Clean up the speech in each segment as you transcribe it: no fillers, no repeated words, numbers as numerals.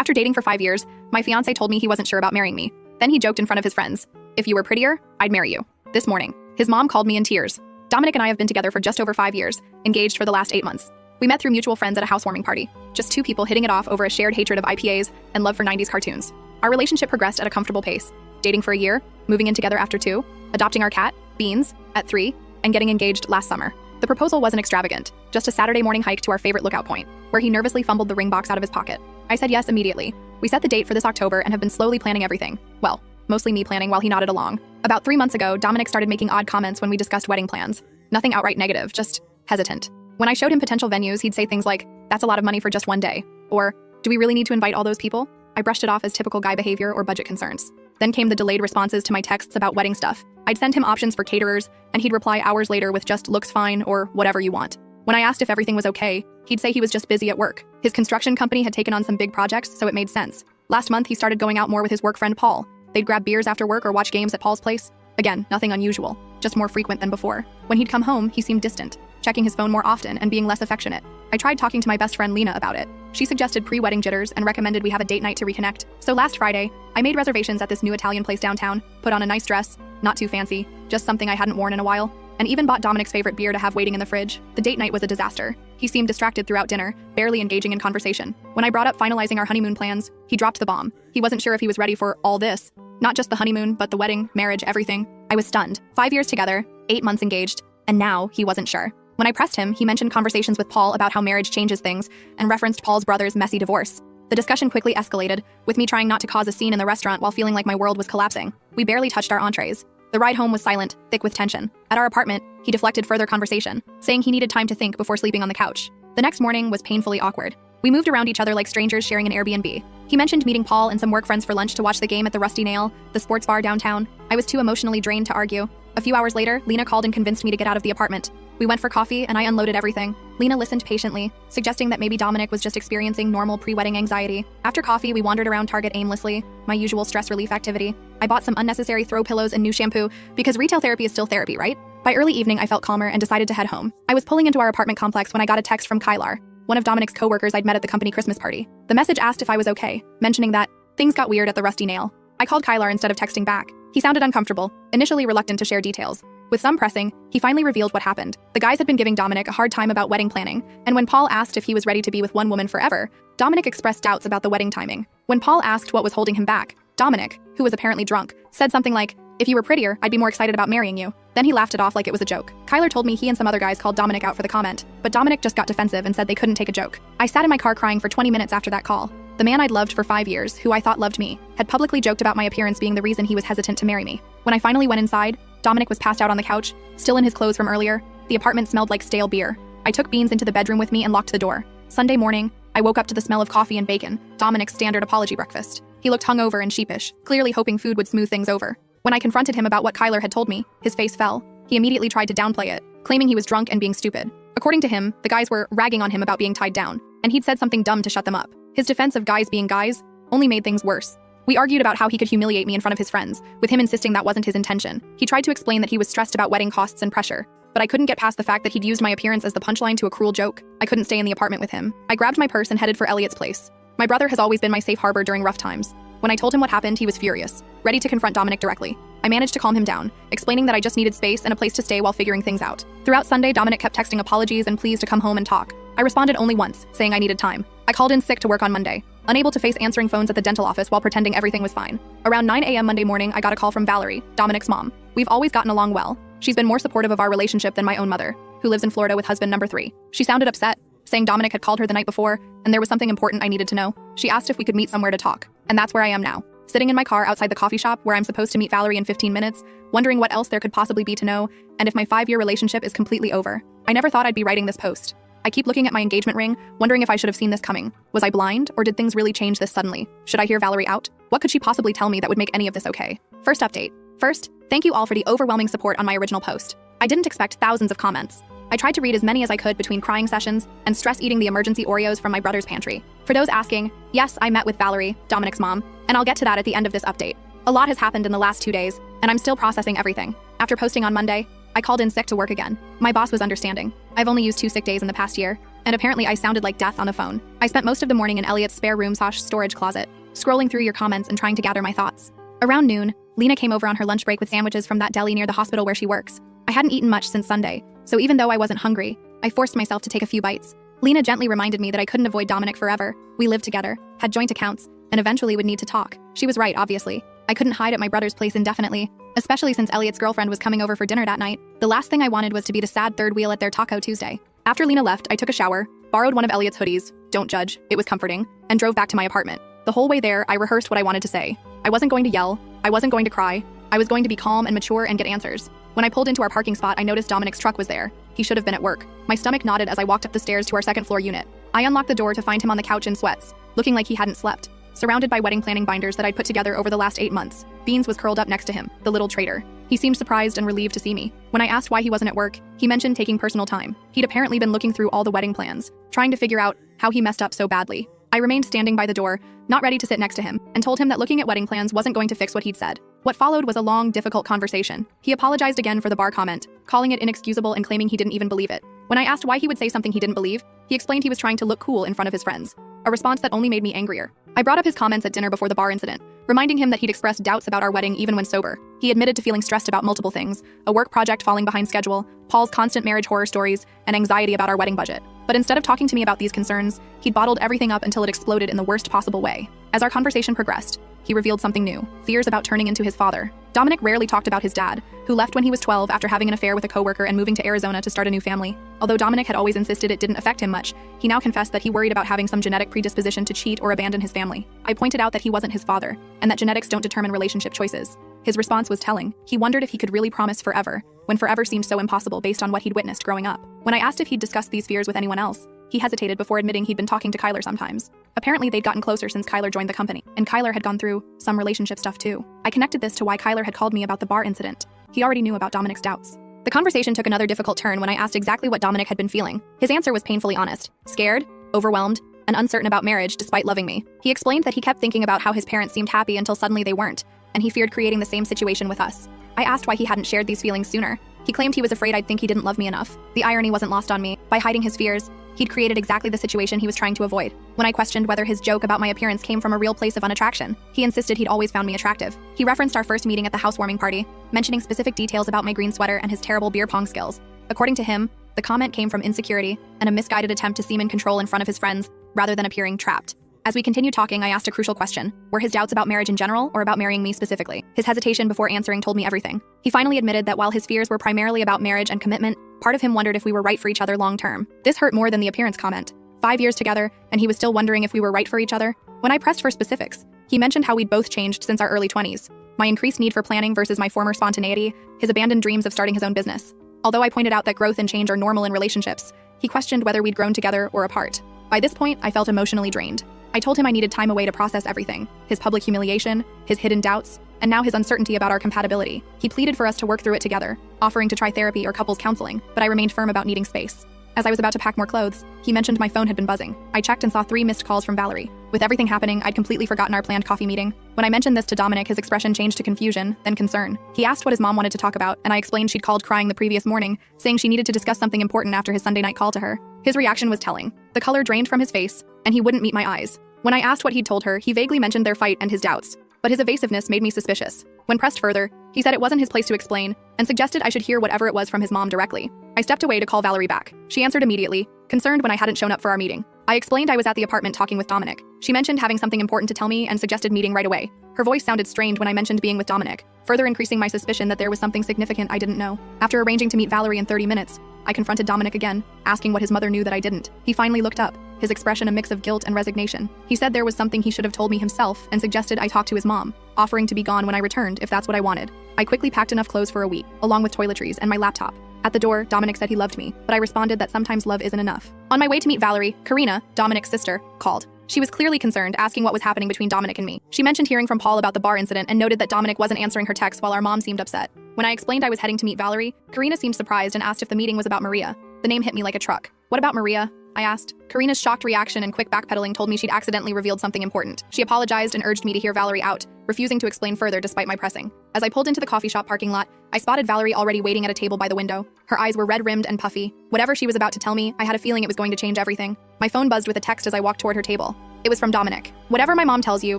After dating for 5 years, my fiancé told me he wasn't sure about marrying me. Then he joked in front of his friends, "If you were prettier, I'd marry you." This morning, his mom called me in tears. Dominic and I have been together for just over 5 years, engaged for the last 8 months. We met through mutual friends at a housewarming party, just two people hitting it off over a shared hatred of IPAs and love for 90s cartoons. Our relationship progressed at a comfortable pace, dating for a year, moving in together after 2, adopting our cat, Beans, at 3, and getting engaged last summer. The proposal wasn't extravagant, just a Saturday morning hike to our favorite lookout point, where he nervously fumbled the ring box out of his pocket. I said yes immediately. We set the date for this October and have been slowly planning everything. Well, mostly me planning while he nodded along. About 3 months ago, Dominic started making odd comments when we discussed wedding plans. Nothing outright negative, just hesitant. When I showed him potential venues, he'd say things like, "That's a lot of money for just one day," or, "Do we really need to invite all those people?" I brushed it off as typical guy behavior or budget concerns. Then came the delayed responses to my texts about wedding stuff. I'd send him options for caterers, and he'd reply hours later with just "looks fine" or "whatever you want." When I asked if everything was okay, he'd say he was just busy at work. His construction company had taken on some big projects, so it made sense. Last month, he started going out more with his work friend Paul. They'd grab beers after work or watch games at Paul's place. Again, nothing unusual, just more frequent than before. When he'd come home, he seemed distant, checking his phone more often and being less affectionate. I tried talking to my best friend Lena about it. She suggested pre-wedding jitters and recommended we have a date night to reconnect. So last Friday, I made reservations at this new Italian place downtown, put on a nice dress, not too fancy, just something I hadn't worn in a while, and even bought Dominic's favorite beer to have waiting in the fridge. The date night was a disaster. He seemed distracted throughout dinner, barely engaging in conversation. When I brought up finalizing our honeymoon plans, he dropped the bomb. He wasn't sure if he was ready for all this. Not just the honeymoon, but the wedding, marriage, everything. I was stunned. 5 years together, 8 months engaged, and now he wasn't sure. When I pressed him, he mentioned conversations with Paul about how marriage changes things and referenced Paul's brother's messy divorce. The discussion quickly escalated, with me trying not to cause a scene in the restaurant while feeling like my world was collapsing. We barely touched our entrees. The ride home was silent, thick with tension. At our apartment, he deflected further conversation, saying he needed time to think before sleeping on the couch. The next morning was painfully awkward. We moved around each other like strangers sharing an Airbnb. He mentioned meeting Paul and some work friends for lunch to watch the game at the Rusty Nail, the sports bar downtown. I was too emotionally drained to argue. A few hours later, Lena called and convinced me to get out of the apartment. We went for coffee and I unloaded everything. Lena listened patiently, suggesting that maybe Dominic was just experiencing normal pre-wedding anxiety. After coffee, we wandered around Target aimlessly, my usual stress relief activity. I bought some unnecessary throw pillows and new shampoo, because retail therapy is still therapy, right? By early evening, I felt calmer and decided to head home. I was pulling into our apartment complex when I got a text from Kylar, one of Dominic's coworkers I'd met at the company Christmas party. The message asked if I was okay, mentioning that things got weird at the Rusty Nail. I called Kylar instead of texting back. He sounded uncomfortable, initially reluctant to share details. With some pressing, he finally revealed what happened. The guys had been giving Dominic a hard time about wedding planning, and when Paul asked if he was ready to be with one woman forever, Dominic expressed doubts about the wedding timing. When Paul asked what was holding him back, Dominic, who was apparently drunk, said something like, "If you were prettier, I'd be more excited about marrying you." Then he laughed it off like it was a joke. Kylar told me he and some other guys called Dominic out for the comment, but Dominic just got defensive and said they couldn't take a joke. I sat in my car crying for 20 minutes after that call. The man I'd loved for 5 years, who I thought loved me, had publicly joked about my appearance being the reason he was hesitant to marry me. When I finally went inside, Dominic was passed out on the couch, still in his clothes from earlier. The apartment smelled like stale beer. I took Beans into the bedroom with me and locked the door. Sunday morning, I woke up to the smell of coffee and bacon, Dominic's standard apology breakfast. He looked hungover and sheepish, clearly hoping food would smooth things over. When I confronted him about what Kylar had told me, his face fell. He immediately tried to downplay it, claiming he was drunk and being stupid. According to him, the guys were ragging on him about being tied down, and he'd said something dumb to shut them up. His defense of guys being guys only made things worse. We argued about how he could humiliate me in front of his friends, with him insisting that wasn't his intention. He tried to explain that he was stressed about wedding costs and pressure, but I couldn't get past the fact that he'd used my appearance as the punchline to a cruel joke. I couldn't stay in the apartment with him. I grabbed my purse and headed for Elliot's place. My brother has always been my safe harbor during rough times. When I told him what happened, he was furious, ready to confront Dominic directly. I managed to calm him down, explaining that I just needed space and a place to stay while figuring things out. Throughout Sunday, Dominic kept texting apologies and pleas to come home and talk. I responded only once, saying I needed time. I called in sick to work on Monday, unable to face answering phones at the dental office while pretending everything was fine. Around 9 a.m. Monday morning, I got a call from Valerie, Dominic's mom. We've always gotten along well. She's been more supportive of our relationship than my own mother, who lives in Florida with husband number 3. She sounded upset, saying Dominic had called her the night before, and there was something important I needed to know. She asked if we could meet somewhere to talk, and that's where I am now. Sitting in my car outside the coffee shop where I'm supposed to meet Valerie in 15 minutes, wondering what else there could possibly be to know, and if my 5-year relationship is completely over. I never thought I'd be writing this post. I keep looking at my engagement ring, wondering if I should have seen this coming. Was I blind, or did things really change this suddenly? Should I hear Valerie out? What could she possibly tell me that would make any of this okay? First update. First, thank you all for the overwhelming support on my original post. I didn't expect thousands of comments. I tried to read as many as I could between crying sessions and stress eating the emergency Oreos from my brother's pantry. For those asking, yes, I met with Valerie, Dominic's mom, and I'll get to that at the end of this update. A lot has happened in the last 2 days, and I'm still processing everything. After posting on Monday, I called in sick to work again. My boss was understanding. I've only used 2 sick days in the past year, and apparently I sounded like death on the phone. I spent most of the morning in Elliot's spare room/storage closet, scrolling through your comments and trying to gather my thoughts. Around noon, Lena came over on her lunch break with sandwiches from that deli near the hospital where she works. I hadn't eaten much since Sunday, so even though I wasn't hungry, I forced myself to take a few bites. Lena gently reminded me that I couldn't avoid Dominic forever. We lived together, had joint accounts, and eventually would need to talk. She was right, obviously. I couldn't hide at my brother's place indefinitely, especially since Elliot's girlfriend was coming over for dinner that night. The last thing I wanted was to be the sad third wheel at their Taco Tuesday. After Lena left, I took a shower, borrowed one of Elliot's hoodies, don't judge, it was comforting, and drove back to my apartment. The whole way there, I rehearsed what I wanted to say. I wasn't going to yell, I wasn't going to cry, I was going to be calm and mature and get answers. When I pulled into our parking spot, I noticed Dominic's truck was there. He should have been at work. My stomach knotted as I walked up the stairs to our second-floor unit. I unlocked the door to find him on the couch in sweats, looking like he hadn't slept. Surrounded by wedding planning binders that I'd put together over the last 8 months, Beans was curled up next to him, the little traitor. He seemed surprised and relieved to see me. When I asked why he wasn't at work, he mentioned taking personal time. He'd apparently been looking through all the wedding plans, trying to figure out how he messed up so badly. I remained standing by the door, not ready to sit next to him, and told him that looking at wedding plans wasn't going to fix what he'd said. What followed was a long, difficult conversation. He apologized again for the bar comment, calling it inexcusable and claiming he didn't even believe it. When I asked why he would say something he didn't believe, he explained he was trying to look cool in front of his friends, a response that only made me angrier. I brought up his comments at dinner before the bar incident, reminding him that he'd expressed doubts about our wedding even when sober. He admitted to feeling stressed about multiple things, a work project falling behind schedule, Paul's constant marriage horror stories, and anxiety about our wedding budget. But instead of talking to me about these concerns, he'd bottled everything up until it exploded in the worst possible way. As our conversation progressed, he revealed something new, fears about turning into his father. Dominic rarely talked about his dad, who left when he was 12 after having an affair with a coworker and moving to Arizona to start a new family. Although Dominic had always insisted it didn't affect him much, he now confessed that he worried about having some genetic predisposition to cheat or abandon his family. I pointed out that he wasn't his father, and that genetics don't determine relationship choices. His response was telling. He wondered if he could really promise forever, when forever seemed so impossible based on what he'd witnessed growing up. When I asked if he'd discussed these fears with anyone else, he hesitated before admitting he'd been talking to Kyler sometimes. Apparently, they'd gotten closer since Kyler joined the company, and Kyler had gone through some relationship stuff too. I connected this to why Kyler had called me about the bar incident. He already knew about Dominic's doubts. The conversation took another difficult turn when I asked exactly what Dominic had been feeling. His answer was painfully honest. Scared, overwhelmed, and uncertain about marriage despite loving me. He explained that he kept thinking about how his parents seemed happy until suddenly they weren't, and he feared creating the same situation with us. I asked why he hadn't shared these feelings sooner. He claimed he was afraid I'd think he didn't love me enough. The irony wasn't lost on me. By hiding his fears, he'd created exactly the situation he was trying to avoid. When I questioned whether his joke about my appearance came from a real place of unattraction, he insisted he'd always found me attractive. He referenced our first meeting at the housewarming party, mentioning specific details about my green sweater and his terrible beer pong skills. According to him, the comment came from insecurity and a misguided attempt to seem in control in front of his friends, rather than appearing trapped. As we continued talking, I asked a crucial question. Were his doubts about marriage in general or about marrying me specifically? His hesitation before answering told me everything. He finally admitted that while his fears were primarily about marriage and commitment, part of him wondered if we were right for each other long term. This hurt more than the appearance comment. 5 years together, and he was still wondering if we were right for each other. When I pressed for specifics, he mentioned how we'd both changed since our early 20s. My increased need for planning versus my former spontaneity, his abandoned dreams of starting his own business. Although I pointed out that growth and change are normal in relationships, he questioned whether we'd grown together or apart. By this point, I felt emotionally drained. I told him I needed time away to process everything, his public humiliation, his hidden doubts, and now his uncertainty about our compatibility. He pleaded for us to work through it together, offering to try therapy or couples counseling, but I remained firm about needing space. As I was about to pack more clothes, he mentioned my phone had been buzzing. I checked and saw 3 missed calls from Valerie. With everything happening, I'd completely forgotten our planned coffee meeting. When I mentioned this to Dominic, his expression changed to confusion, then concern. He asked what his mom wanted to talk about, and I explained she'd called crying the previous morning, saying she needed to discuss something important after his Sunday night call to her. His reaction was telling. The color drained from his face, and he wouldn't meet my eyes. When I asked what he'd told her, he vaguely mentioned their fight and his doubts, but his evasiveness made me suspicious. When pressed further, he said it wasn't his place to explain, and suggested I should hear whatever it was from his mom directly. I stepped away to call Valerie back. She answered immediately, concerned when I hadn't shown up for our meeting. I explained I was at the apartment talking with Dominic. She mentioned having something important to tell me and suggested meeting right away. Her voice sounded strained when I mentioned being with Dominic, further increasing my suspicion that there was something significant I didn't know. After arranging to meet Valerie in 30 minutes, I confronted Dominic again, asking what his mother knew that I didn't. He finally looked up, his expression a mix of guilt and resignation. He said there was something he should have told me himself and suggested I talk to his mom, offering to be gone when I returned if that's what I wanted. I quickly packed enough clothes for a week, along with toiletries and my laptop. At the door, Dominic said he loved me, but I responded that sometimes love isn't enough. On my way to meet Valerie, Karina, Dominic's sister, called. She was clearly concerned, asking what was happening between Dominic and me. She mentioned hearing from Paul about the bar incident and noted that Dominic wasn't answering her texts while our mom seemed upset. When I explained I was heading to meet Valerie, Karina seemed surprised and asked if the meeting was about Maria. The name hit me like a truck. What about Maria? I asked. Karina's shocked reaction and quick backpedaling told me she'd accidentally revealed something important. She apologized and urged me to hear Valerie out, refusing to explain further despite my pressing. As I pulled into the coffee shop parking lot, I spotted Valerie already waiting at a table by the window. Her eyes were red-rimmed and puffy. Whatever she was about to tell me, I had a feeling it was going to change everything. My phone buzzed with a text as I walked toward her table. It was from Dominic. Whatever my mom tells you,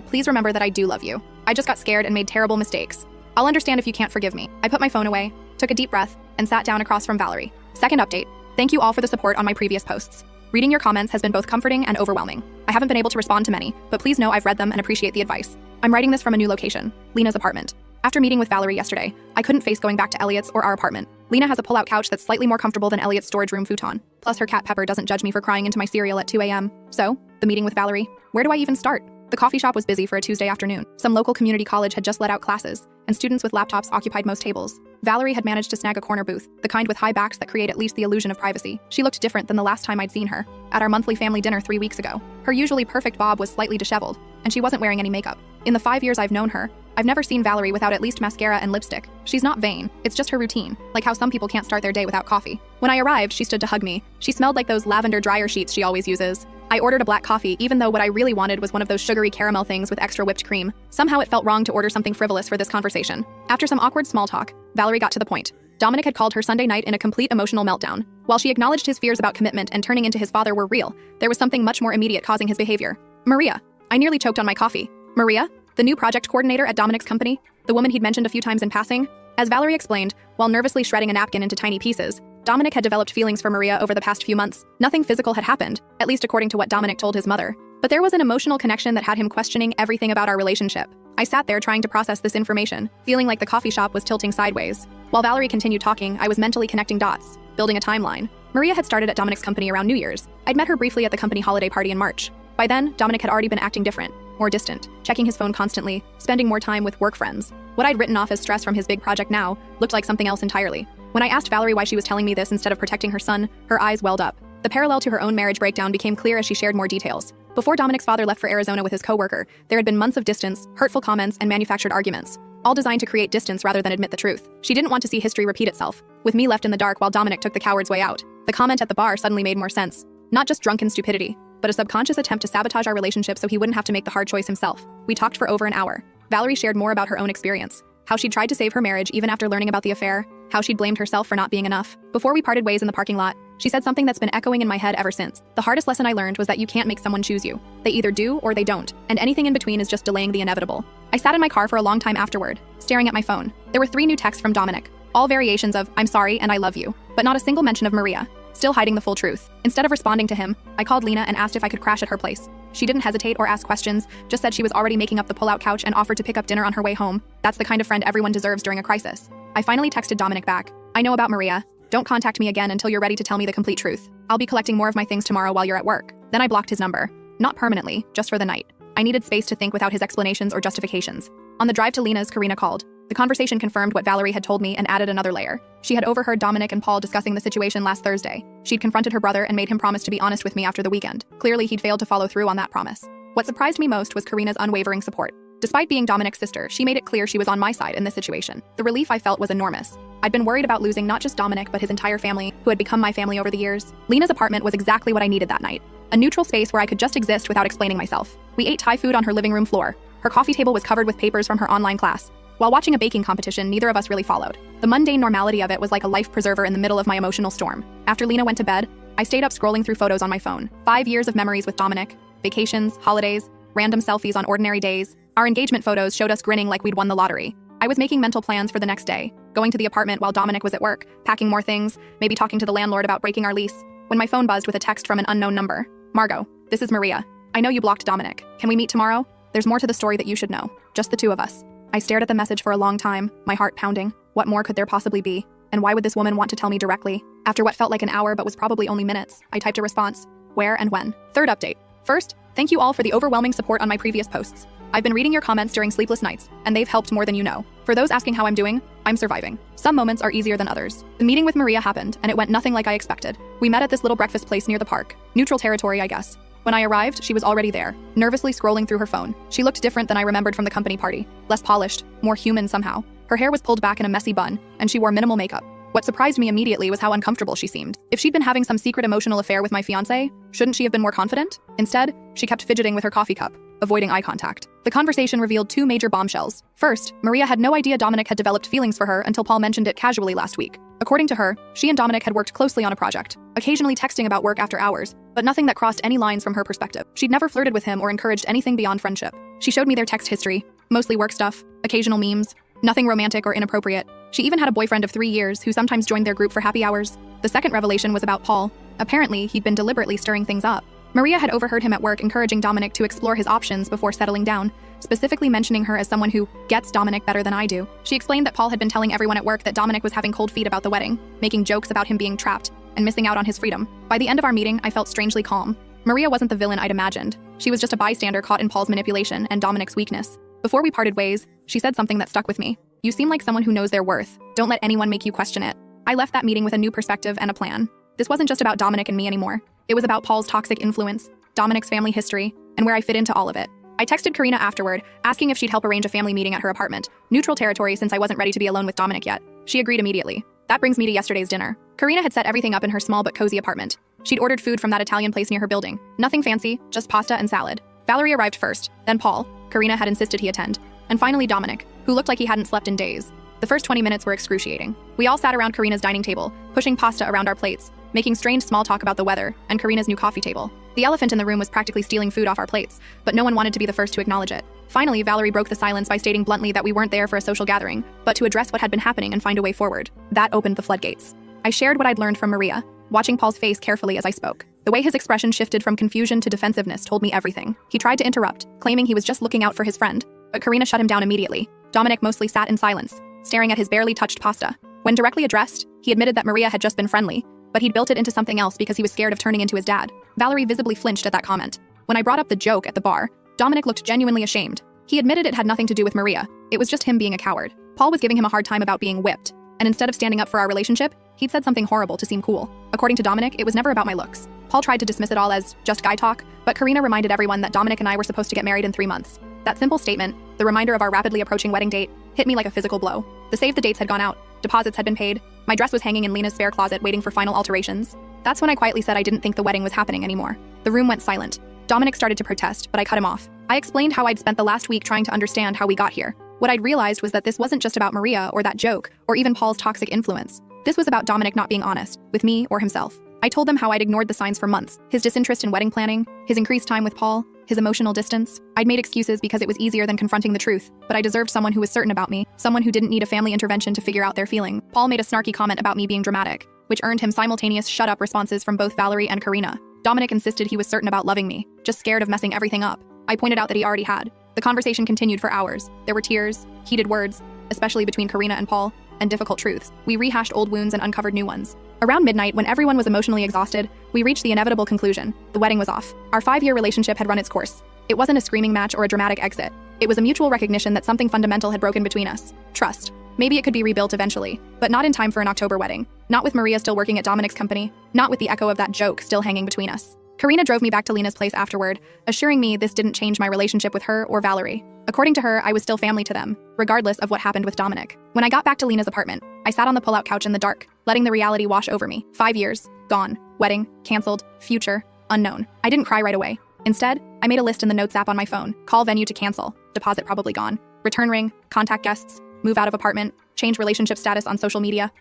please remember that I do love you. I just got scared and made terrible mistakes. I'll understand if you can't forgive me. I put my phone away, took a deep breath, and sat down across from Valerie. Second update. Thank you all for the support on my previous posts. Reading your comments has been both comforting and overwhelming. I haven't been able to respond to many, but please know I've read them and appreciate the advice. I'm writing this from a new location, Lena's apartment. After meeting with Valerie yesterday, I couldn't face going back to Elliot's or our apartment. Lena has a pull-out couch that's slightly more comfortable than Elliot's storage room futon. Plus her cat Pepper doesn't judge me for crying into my cereal at 2 a.m. So, the meeting with Valerie. Where do I even start? The coffee shop was busy for a Tuesday afternoon. Some local community college had just let out classes, and students with laptops occupied most tables. Valerie had managed to snag a corner booth, the kind with high backs that create at least the illusion of privacy. She looked different than the last time I'd seen her, at our monthly family dinner 3 weeks ago. Her usually perfect bob was slightly disheveled, and she wasn't wearing any makeup. In the 5 years I've known her, I've never seen Valerie without at least mascara and lipstick. She's not vain, it's just her routine, like how some people can't start their day without coffee. When I arrived, she stood to hug me. She smelled like those lavender dryer sheets she always uses. I ordered a black coffee, even though what I really wanted was one of those sugary caramel things with extra whipped cream. Somehow it felt wrong to order something frivolous for this conversation. After some awkward small talk, Valerie got to the point. Dominic had called her Sunday night in a complete emotional meltdown. While she acknowledged his fears about commitment and turning into his father were real, there was something much more immediate causing his behavior. Maria. I nearly choked on my coffee. Maria? The new project coordinator at Dominic's company? The woman he'd mentioned a few times in passing? As Valerie explained, while nervously shredding a napkin into tiny pieces, Dominic had developed feelings for Maria over the past few months. Nothing physical had happened, at least according to what Dominic told his mother. But there was an emotional connection that had him questioning everything about our relationship. I sat there trying to process this information, feeling like the coffee shop was tilting sideways. While Valerie continued talking, I was mentally connecting dots, building a timeline. Maria had started at Dominic's company around New Year's. I'd met her briefly at the company holiday party in March. By then, Dominic had already been acting different, more distant, checking his phone constantly, spending more time with work friends. What I'd written off as stress from his big project now looked like something else entirely. When I asked Valerie why she was telling me this instead of protecting her son, her eyes welled up. The parallel to her own marriage breakdown became clear as she shared more details. Before Dominic's father left for Arizona with his coworker, there had been months of distance, hurtful comments, and manufactured arguments, all designed to create distance rather than admit the truth. She didn't want to see history repeat itself, with me left in the dark while Dominic took the coward's way out. The comment at the bar suddenly made more sense. Not just drunken stupidity, but a subconscious attempt to sabotage our relationship so he wouldn't have to make the hard choice himself. We talked for over an hour. Valerie shared more about her own experience, how she'd tried to save her marriage even after learning about the affair, how she'd blamed herself for not being enough. Before we parted ways in the parking lot, she said something that's been echoing in my head ever since. The hardest lesson I learned was that you can't make someone choose you. They either do or they don't, and anything in between is just delaying the inevitable. I sat in my car for a long time afterward, staring at my phone. There were 3 new texts from Dominic, all variations of "I'm sorry" and "I love you," but not a single mention of Maria, still hiding the full truth. Instead of responding to him, I called Lena and asked if I could crash at her place. She didn't hesitate or ask questions, just said she was already making up the pull-out couch and offered to pick up dinner on her way home. That's the kind of friend everyone deserves during a crisis. I finally texted Dominic back. I know about Maria. Don't contact me again until you're ready to tell me the complete truth. I'll be collecting more of my things tomorrow while you're at work. Then I blocked his number. Not permanently, just for the night. I needed space to think without his explanations or justifications. On the drive to Lena's, Karina called. The conversation confirmed what Valerie had told me and added another layer. She had overheard Dominic and Paul discussing the situation last Thursday. She'd confronted her brother and made him promise to be honest with me after the weekend. Clearly, he'd failed to follow through on that promise. What surprised me most was Karina's unwavering support. Despite being Dominic's sister, she made it clear she was on my side in this situation. The relief I felt was enormous. I'd been worried about losing not just Dominic but his entire family, who had become my family over the years. Lena's apartment was exactly what I needed that night. A neutral space where I could just exist without explaining myself. We ate Thai food on her living room floor. Her coffee table was covered with papers from her online class. While watching a baking competition, neither of us really followed. The mundane normality of it was like a life preserver in the middle of my emotional storm. After Lena went to bed, I stayed up scrolling through photos on my phone. 5 years of memories with Dominic, vacations, holidays, random selfies on ordinary days. Our engagement photos showed us grinning like we'd won the lottery. I was making mental plans for the next day, going to the apartment while Dominic was at work, packing more things, maybe talking to the landlord about breaking our lease, when my phone buzzed with a text from an unknown number. Margot, this is Maria. I know you blocked Dominic. Can we meet tomorrow? There's more to the story that you should know. Just the 2 of us. I stared at the message for a long time, my heart pounding. What more could there possibly be? And why would this woman want to tell me directly? After what felt like an hour but was probably only minutes, I typed a response. Where and when? Third update. First, thank you all for the overwhelming support on my previous posts. I've been reading your comments during sleepless nights, and they've helped more than you know. For those asking how I'm doing, I'm surviving. Some moments are easier than others. The meeting with Maria happened, and it went nothing like I expected. We met at this little breakfast place near the park. Neutral territory, I guess. When I arrived, she was already there, nervously scrolling through her phone. She looked different than I remembered from the company party. Less polished, more human somehow. Her hair was pulled back in a messy bun, and she wore minimal makeup. What surprised me immediately was how uncomfortable she seemed. If she'd been having some secret emotional affair with my fiancé, shouldn't she have been more confident? Instead, she kept fidgeting with her coffee cup, avoiding eye contact. The conversation revealed two major bombshells. First, Maria had no idea Dominic had developed feelings for her until Paul mentioned it casually last week. According to her, she and Dominic had worked closely on a project, occasionally texting about work after hours, but nothing that crossed any lines from her perspective. She'd never flirted with him or encouraged anything beyond friendship. She showed me their text history, mostly work stuff, occasional memes, nothing romantic or inappropriate. She even had a boyfriend of 3 years who sometimes joined their group for happy hours. The second revelation was about Paul. Apparently, he'd been deliberately stirring things up. Maria had overheard him at work encouraging Dominic to explore his options before settling down, specifically mentioning her as someone who gets Dominic better than I do. She explained that Paul had been telling everyone at work that Dominic was having cold feet about the wedding, making jokes about him being trapped and missing out on his freedom. By the end of our meeting, I felt strangely calm. Maria wasn't the villain I'd imagined. She was just a bystander caught in Paul's manipulation and Dominic's weakness. Before we parted ways, she said something that stuck with me. "You seem like someone who knows their worth. Don't let anyone make you question it." I left that meeting with a new perspective and a plan. This wasn't just about Dominic and me anymore. It was about Paul's toxic influence, Dominic's family history, and where I fit into all of it. I texted Karina afterward, asking if she'd help arrange a family meeting at her apartment, neutral territory since I wasn't ready to be alone with Dominic yet. She agreed immediately. That brings me to yesterday's dinner. Karina had set everything up in her small but cozy apartment. She'd ordered food from that Italian place near her building. Nothing fancy, just pasta and salad. Valerie arrived first, then Paul. Karina had insisted he attend. And finally Dominic, who looked like he hadn't slept in days. The first 20 minutes were excruciating. We all sat around Karina's dining table, pushing pasta around our plates, making strange small talk about the weather and Karina's new coffee table. The elephant in the room was practically stealing food off our plates, but no one wanted to be the first to acknowledge it. Finally, Valerie broke the silence by stating bluntly that we weren't there for a social gathering, but to address what had been happening and find a way forward. That opened the floodgates. I shared what I'd learned from Maria, watching Paul's face carefully as I spoke. The way his expression shifted from confusion to defensiveness told me everything. He tried to interrupt, claiming he was just looking out for his friend, but Karina shut him down immediately. Dominic mostly sat in silence, staring at his barely touched pasta. When directly addressed, he admitted that Maria had just been friendly, but he'd built it into something else because he was scared of turning into his dad. Valerie visibly flinched at that comment. When I brought up the joke at the bar, Dominic looked genuinely ashamed. He admitted it had nothing to do with Maria. It was just him being a coward. Paul was giving him a hard time about being whipped, and instead of standing up for our relationship, he'd said something horrible to seem cool. According to Dominic, it was never about my looks. Paul tried to dismiss it all as just guy talk, but Karina reminded everyone that Dominic and I were supposed to get married in 3 months. That simple statement, the reminder of our rapidly approaching wedding date, hit me like a physical blow. The save the dates had gone out, deposits had been paid, my dress was hanging in Lena's spare closet waiting for final alterations. That's when I quietly said I didn't think the wedding was happening anymore. The room went silent. Dominic started to protest, but I cut him off. I explained how I'd spent the last week trying to understand how we got here. What I'd realized was that this wasn't just about Maria or that joke, or even Paul's toxic influence. This was about Dominic not being honest, with me or himself. I told them how I'd ignored the signs for months, his disinterest in wedding planning, his increased time with Paul, his emotional distance. I'd made excuses because it was easier than confronting the truth, but I deserved someone who was certain about me, someone who didn't need a family intervention to figure out their feeling. Paul made a snarky comment about me being dramatic, which earned him simultaneous shut-up responses from both Valerie and Karina. Dominic insisted he was certain about loving me, just scared of messing everything up. I pointed out that he already had. The conversation continued for hours. There were tears, heated words, especially between Karina and Paul, and difficult truths. We rehashed old wounds and uncovered new ones. Around midnight, when everyone was emotionally exhausted, we reached the inevitable conclusion. The wedding was off. Our 5-year relationship had run its course. It wasn't a screaming match or a dramatic exit. It was a mutual recognition that something fundamental had broken between us. Trust. Maybe it could be rebuilt eventually, but not in time for an October wedding. Not with Maria still working at Dominic's company. Not with the echo of that joke still hanging between us. Karina drove me back to Lena's place afterward, assuring me this didn't change my relationship with her or Valerie. According to her, I was still family to them, regardless of what happened with Dominic. When I got back to Lena's apartment, I sat on the pull-out couch in the dark, letting the reality wash over me. 5 years, gone. Wedding, canceled, future, unknown. I didn't cry right away. Instead, I made a list in the Notes app on my phone. Call venue to cancel. Deposit probably gone. Return ring. Contact guests. Move out of apartment. Change relationship status on social media.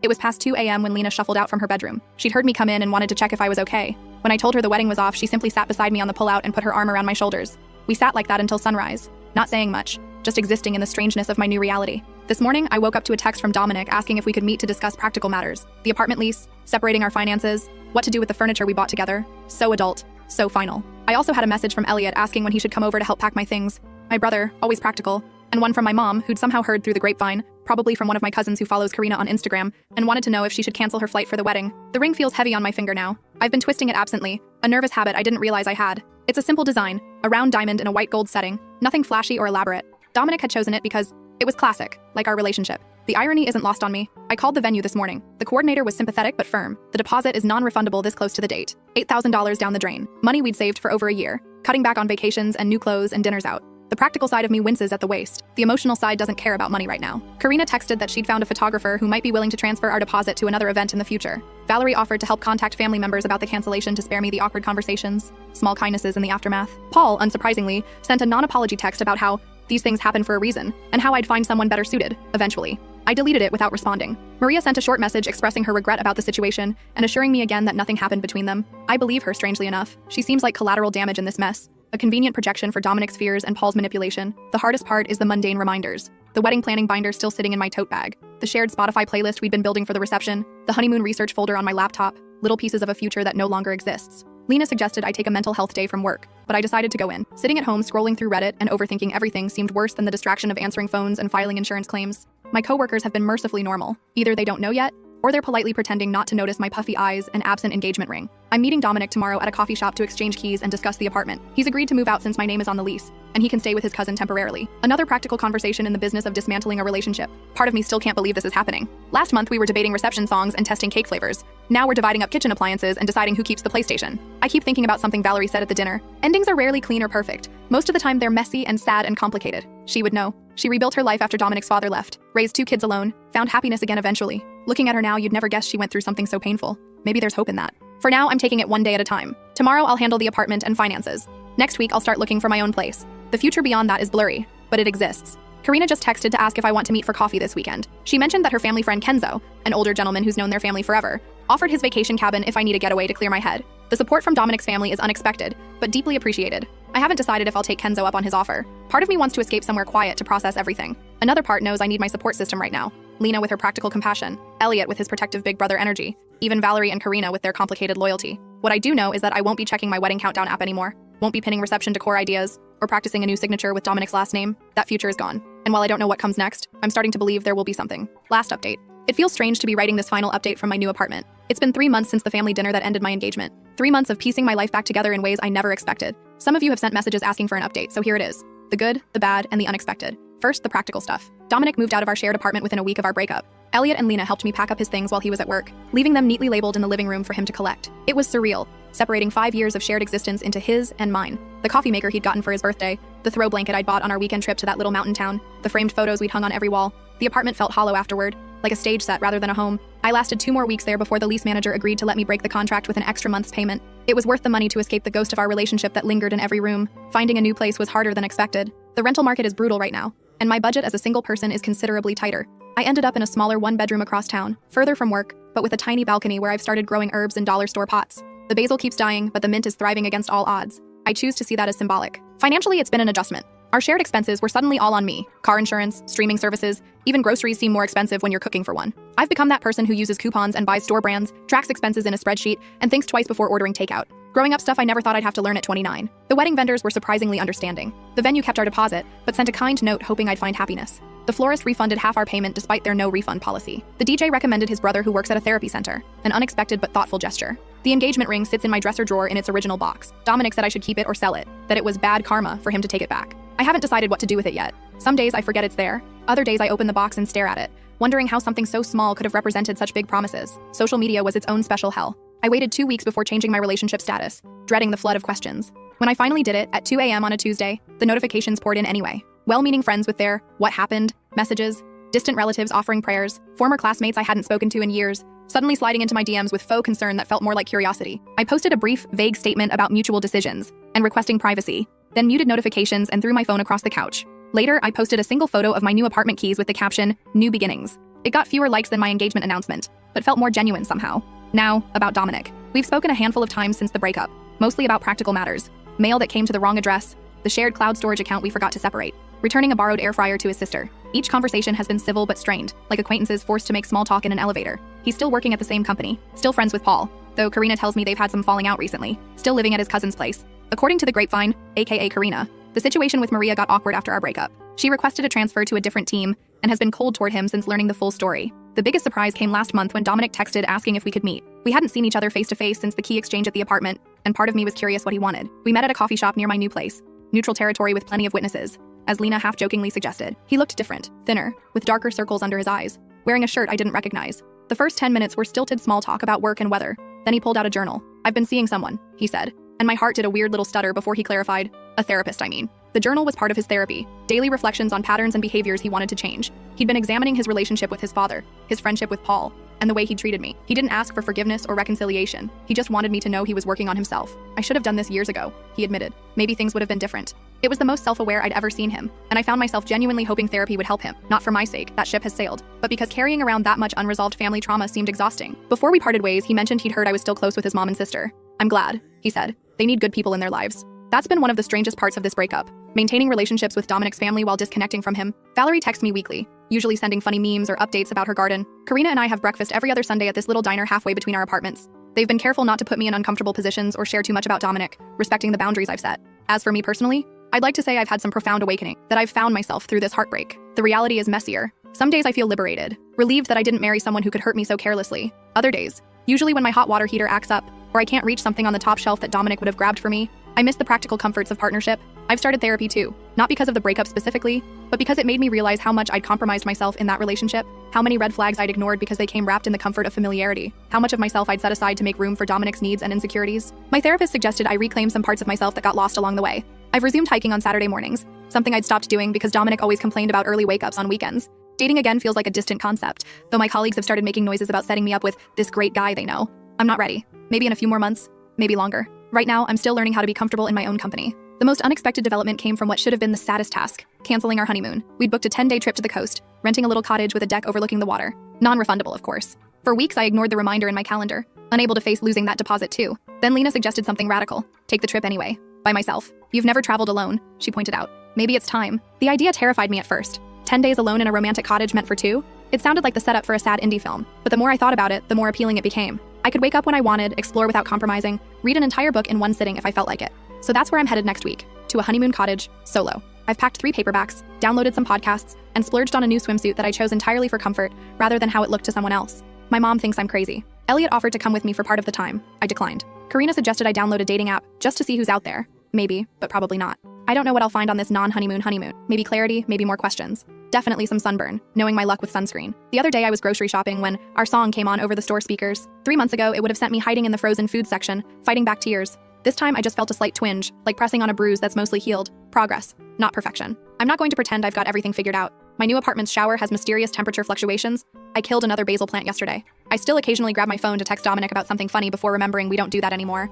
It was past 2 a.m. when Lena shuffled out from her bedroom. She'd heard me come in and wanted to check if I was okay. When I told her the wedding was off, she simply sat beside me on the pullout and put her arm around my shoulders. We sat like that until sunrise, not saying much, just existing in the strangeness of my new reality. This morning, I woke up to a text from Dominic asking if we could meet to discuss practical matters. The apartment lease, separating our finances, what to do with the furniture we bought together. So adult, so final. I also had a message from Elliot asking when he should come over to help pack my things. My brother, always practical, and one from my mom, who'd somehow heard through the grapevine, probably from one of my cousins who follows Karina on Instagram, and wanted to know if she should cancel her flight for the wedding. The ring feels heavy on my finger now. I've been twisting it absently, a nervous habit I didn't realize I had. It's a simple design, a round diamond in a white gold setting, nothing flashy or elaborate. Dominic had chosen it because it was classic, like our relationship. The irony isn't lost on me. I called the venue this morning. The coordinator was sympathetic but firm. The deposit is non-refundable this close to the date. $8,000 down the drain. Money we'd saved for over a year, cutting back on vacations and new clothes and dinners out. The practical side of me winces at the waste. The emotional side doesn't care about money right now. Karina texted that she'd found a photographer who might be willing to transfer our deposit to another event in the future. Valerie offered to help contact family members about the cancellation to spare me the awkward conversations. Small kindnesses in the aftermath. Paul, unsurprisingly, sent a non-apology text about how these things happen for a reason, and how I'd find someone better suited, eventually. I deleted it without responding. Maria sent a short message expressing her regret about the situation and assuring me again that nothing happened between them. I believe her, strangely enough. She seems like collateral damage in this mess. A convenient projection for Dominic's fears and Paul's manipulation. The hardest part is the mundane reminders. The wedding planning binder still sitting in my tote bag. The shared Spotify playlist we'd been building for the reception. The honeymoon research folder on my laptop. Little pieces of a future that no longer exists. Lena suggested I take a mental health day from work, but I decided to go in. Sitting at home scrolling through Reddit and overthinking everything seemed worse than the distraction of answering phones and filing insurance claims. My coworkers have been mercifully normal. Either they don't know yet, or they're politely pretending not to notice my puffy eyes and absent engagement ring. I'm meeting Dominic tomorrow at a coffee shop to exchange keys and discuss the apartment. He's agreed to move out since my name is on the lease, and he can stay with his cousin temporarily. Another practical conversation in the business of dismantling a relationship. Part of me still can't believe this is happening. Last month we were debating reception songs and testing cake flavors. Now we're dividing up kitchen appliances and deciding who keeps the PlayStation. I keep thinking about something Valerie said at the dinner. Endings are rarely clean or perfect. Most of the time they're messy and sad and complicated. She would know. She rebuilt her life after Dominic's father left, raised 2 kids alone, found happiness again eventually. Looking at her now, you'd never guess she went through something so painful. Maybe there's hope in that. For now, I'm taking it one day at a time. Tomorrow, I'll handle the apartment and finances. Next week, I'll start looking for my own place. The future beyond that is blurry, but it exists. Karina just texted to ask if I want to meet for coffee this weekend. She mentioned that her family friend Kenzo, an older gentleman who's known their family forever, offered his vacation cabin if I need a getaway to clear my head. The support from Dominic's family is unexpected, but deeply appreciated. I haven't decided if I'll take Kenzo up on his offer. Part of me wants to escape somewhere quiet to process everything. Another part knows I need my support system right now. Lena with her practical compassion, Elliot with his protective big brother energy, even Valerie and Karina with their complicated loyalty. What I do know is that I won't be checking my wedding countdown app anymore, won't be pinning reception decor ideas, or practicing a new signature with Dominic's last name. That future is gone. And while I don't know what comes next, I'm starting to believe there will be something. Last update. It feels strange to be writing this final update from my new apartment. It's been 3 months since the family dinner that ended my engagement. 3 months of piecing my life back together in ways I never expected. Some of you have sent messages asking for an update, so here it is. The good, the bad, and the unexpected. First, the practical stuff. Dominic moved out of our shared apartment within a week of our breakup. Elliot and Lena helped me pack up his things while he was at work, leaving them neatly labeled in the living room for him to collect. It was surreal, separating 5 years of shared existence into his and mine. The coffee maker he'd gotten for his birthday, the throw blanket I'd bought on our weekend trip to that little mountain town, the framed photos we'd hung on every wall. The apartment felt hollow afterward, like a stage set rather than a home. I lasted 2 more weeks there before the lease manager agreed to let me break the contract with an extra month's payment. It was worth the money to escape the ghost of our relationship that lingered in every room. Finding a new place was harder than expected. The rental market is brutal right now, and my budget as a single person is considerably tighter. I ended up in a smaller 1-bedroom across town, further from work, but with a tiny balcony where I've started growing herbs in dollar store pots. The basil keeps dying, but the mint is thriving against all odds. I choose to see that as symbolic. Financially, it's been an adjustment. Our shared expenses were suddenly all on me. Car insurance, streaming services, even groceries seem more expensive when you're cooking for one. I've become that person who uses coupons and buys store brands, tracks expenses in a spreadsheet, and thinks twice before ordering takeout. Growing up stuff I never thought I'd have to learn at 29. The wedding vendors were surprisingly understanding. The venue kept our deposit, but sent a kind note hoping I'd find happiness. The florist refunded half our payment despite their no refund policy. The DJ recommended his brother who works at a therapy center, an unexpected but thoughtful gesture. The engagement ring sits in my dresser drawer in its original box. Dominic said I should keep it or sell it, that it was bad karma for him to take it back. I haven't decided what to do with it yet. Some days I forget it's there. Other days I open the box and stare at it, wondering how something so small could have represented such big promises. Social media was its own special hell. I waited 2 weeks before changing my relationship status, dreading the flood of questions. When I finally did it, at 2 a.m. on a Tuesday, the notifications poured in anyway. Well-meaning friends with their "what happened" messages, distant relatives offering prayers, former classmates I hadn't spoken to in years, suddenly sliding into my DMs with faux concern that felt more like curiosity. I posted a brief, vague statement about mutual decisions and requesting privacy, then muted notifications and threw my phone across the couch. Later, I posted a single photo of my new apartment keys with the caption, "New Beginnings." It got fewer likes than my engagement announcement, but felt more genuine somehow. Now, about Dominic. We've spoken a handful of times since the breakup, mostly about practical matters. Mail that came to the wrong address, the shared cloud storage account we forgot to separate, returning a borrowed air fryer to his sister. Each conversation has been civil but strained, like acquaintances forced to make small talk in an elevator. He's still working at the same company, still friends with Paul, though Karina tells me they've had some falling out recently, still living at his cousin's place. According to the grapevine, aka Karina, the situation with Maria got awkward after our breakup. She requested a transfer to a different team and has been cold toward him since learning the full story. The biggest surprise came last month when Dominic texted asking if we could meet. We hadn't seen each other face to face since the key exchange at the apartment, and part of me was curious what he wanted. We met at a coffee shop near my new place, neutral territory with plenty of witnesses, as Lena half-jokingly suggested. He looked different, thinner, with darker circles under his eyes, wearing a shirt I didn't recognize. The first 10 minutes were stilted small talk about work and weather. Then he pulled out a journal. "I've been seeing someone," he said, and my heart did a weird little stutter before he clarified, "A therapist, I mean." The journal was part of his therapy, daily reflections on patterns and behaviors he wanted to change. He'd been examining his relationship with his father, his friendship with Paul, and the way he treated me. He didn't ask for forgiveness or reconciliation. He just wanted me to know he was working on himself. I should have done this years ago, he admitted. Maybe things would have been different. It was the most self-aware I'd ever seen him, and I found myself genuinely hoping therapy would help him. Not for my sake, that ship has sailed, but because carrying around that much unresolved family trauma seemed exhausting. Before we parted ways, he mentioned he'd heard I was still close with his mom and sister. I'm glad, he said. They need good people in their lives. That's been one of the strangest parts of this breakup. Maintaining relationships with Dominic's family while disconnecting from him. Valerie texts me weekly, usually sending funny memes or updates about her garden. Karina and I have breakfast every other Sunday at this little diner halfway between our apartments. They've been careful not to put me in uncomfortable positions or share too much about Dominic, respecting the boundaries I've set. As for me personally, I'd like to say I've had some profound awakening, that I've found myself through this heartbreak. The reality is messier. Some days I feel liberated, relieved that I didn't marry someone who could hurt me so carelessly. Other days, usually when my hot water heater acts up, or I can't reach something on the top shelf that Dominic would have grabbed for me, I miss the practical comforts of partnership. I've started therapy too, not because of the breakup specifically, but because it made me realize how much I'd compromised myself in that relationship, how many red flags I'd ignored because they came wrapped in the comfort of familiarity, how much of myself I'd set aside to make room for Dominic's needs and insecurities. My therapist suggested I reclaim some parts of myself that got lost along the way. I've resumed hiking on Saturday mornings, something I'd stopped doing because Dominic always complained about early wake-ups on weekends. Dating again feels like a distant concept, though my colleagues have started making noises about setting me up with this great guy they know. I'm not ready. Maybe in a few more months, maybe longer. Right now, I'm still learning how to be comfortable in my own company. The most unexpected development came from what should have been the saddest task, canceling our honeymoon. We'd booked a 10-day trip to the coast, renting a little cottage with a deck overlooking the water. Non-refundable, of course. For weeks, I ignored the reminder in my calendar, unable to face losing that deposit too. Then Lena suggested something radical. Take the trip anyway. By myself. You've never traveled alone, she pointed out. Maybe it's time. The idea terrified me at first. 10 days alone in a romantic cottage meant for two? It sounded like the setup for a sad indie film, but the more I thought about it, the more appealing it became. I could wake up when I wanted, explore without compromising, read an entire book in one sitting if I felt like it. So that's where I'm headed next week, to a honeymoon cottage, solo. I've packed 3 paperbacks, downloaded some podcasts, and splurged on a new swimsuit that I chose entirely for comfort, rather than how it looked to someone else. My mom thinks I'm crazy. Elliot offered to come with me for part of the time. I declined. Karina suggested I download a dating app, just to see who's out there. Maybe, but probably not. I don't know what I'll find on this non-honeymoon honeymoon. Maybe clarity, maybe more questions. Definitely some sunburn, knowing my luck with sunscreen. The other day I was grocery shopping when our song came on over the store speakers. 3 months ago, it would have sent me hiding in the frozen food section, fighting back tears. This time I just felt a slight twinge, like pressing on a bruise that's mostly healed. Progress, not perfection. I'm not going to pretend I've got everything figured out. My new apartment's shower has mysterious temperature fluctuations. I killed another basil plant yesterday. I still occasionally grab my phone to text Dominic about something funny before remembering we don't do that anymore.